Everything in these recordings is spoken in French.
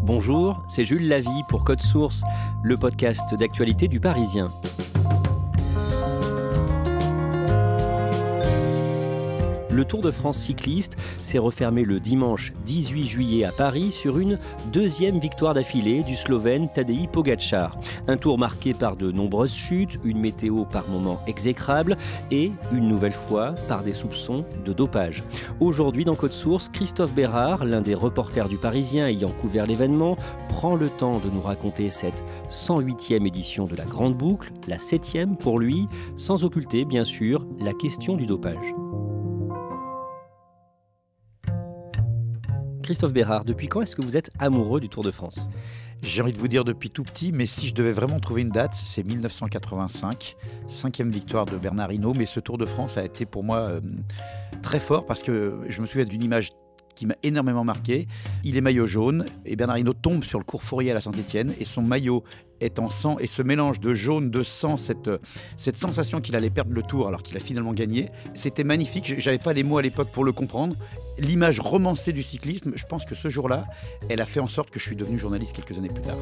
Bonjour, c'est Jules Lavie pour Code Source, le podcast d'actualité du Parisien. Le Tour de France cycliste s'est refermé le dimanche 18 juillet à Paris sur une deuxième victoire d'affilée du Slovène Tadej Pogačar. Un tour marqué par de nombreuses chutes, une météo par moments exécrable et, une nouvelle fois, par des soupçons de dopage. Aujourd'hui dans Code Source, Christophe Bérard, l'un des reporters du Parisien ayant couvert l'événement, prend le temps de nous raconter cette 108e édition de la Grande Boucle, la 7e pour lui, sans occulter bien sûr la question du dopage. Christophe Bérard, depuis quand est-ce que vous êtes amoureux du Tour de France ? J'ai envie de vous dire depuis tout petit, mais si je devais vraiment trouver une date, c'est 1985, 5e victoire de Bernard Hinault. Mais ce Tour de France a été pour moi très fort parce que je me souviens d'une image qui m'a énormément marqué. Il est maillot jaune et Bernard Hinault tombe sur le cours Fourrier à la Saint-Étienne et son maillot est en sang et ce mélange de jaune, de sang, cette sensation qu'il allait perdre le Tour alors qu'il a finalement gagné, c'était magnifique. J'avais pas les mots à l'époque pour le comprendre. L'image romancée du cyclisme, je pense que ce jour-là, elle a fait en sorte que je suis devenu journaliste quelques années plus tard.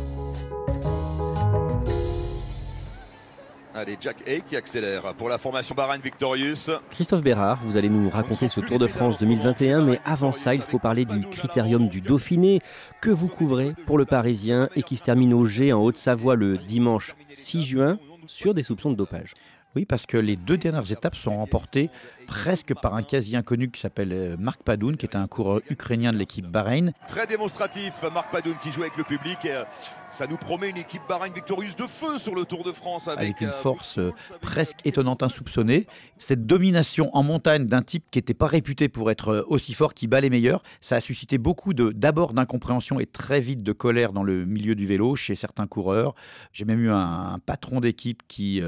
Allez, Jack Hay qui accélère pour la formation Bahrain Victorious. Christophe Bérard, vous allez nous raconter ce Tour de France 2021, mais avant ça, il faut parler du critérium du Dauphiné que vous couvrez pour le Parisien et qui se termine au G en Haute-Savoie le dimanche 6 juin sur des soupçons de dopage. Oui, parce que les deux dernières étapes sont remportées presque par un quasi-inconnu qui s'appelle Marc Padoun, qui est un coureur ukrainien de l'équipe Bahreïn. Très démonstratif, Marc Padoun qui joue avec le public. Et ça nous promet une équipe Bahreïn Victorious de feu sur le Tour de France. Avec une force presque étonnante, insoupçonnée. Cette domination en montagne d'un type qui n'était pas réputé pour être aussi fort, qui bat les meilleurs, ça a suscité beaucoup d'abord d'incompréhension et très vite de colère dans le milieu du vélo chez certains coureurs. J'ai même eu un patron d'équipe qui,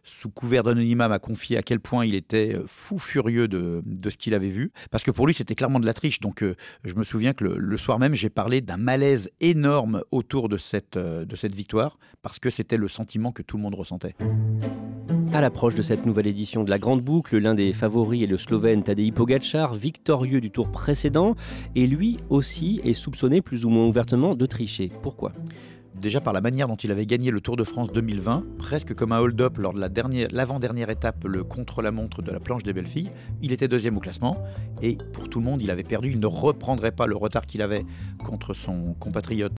sous couvert d'anonymat, m'a confié à quel point il était fou furieux de ce qu'il avait vu. Parce que pour lui, c'était clairement de la triche. Donc je me souviens que le soir même, j'ai parlé d'un malaise énorme autour de cette victoire, parce que c'était le sentiment que tout le monde ressentait. À l'approche de cette nouvelle édition de la Grande Boucle, l'un des favoris est le Slovène Tadej Pogačar, victorieux du tour précédent, et lui aussi est soupçonné plus ou moins ouvertement de tricher. Pourquoi ? Déjà par la manière dont il avait gagné le Tour de France 2020, presque comme un hold-up lors de l'avant-dernière étape, le contre-la-montre de la planche des belles filles. Il était deuxième au classement et pour tout le monde, il avait perdu. Il ne reprendrait pas le retard qu'il avait contre son compatriote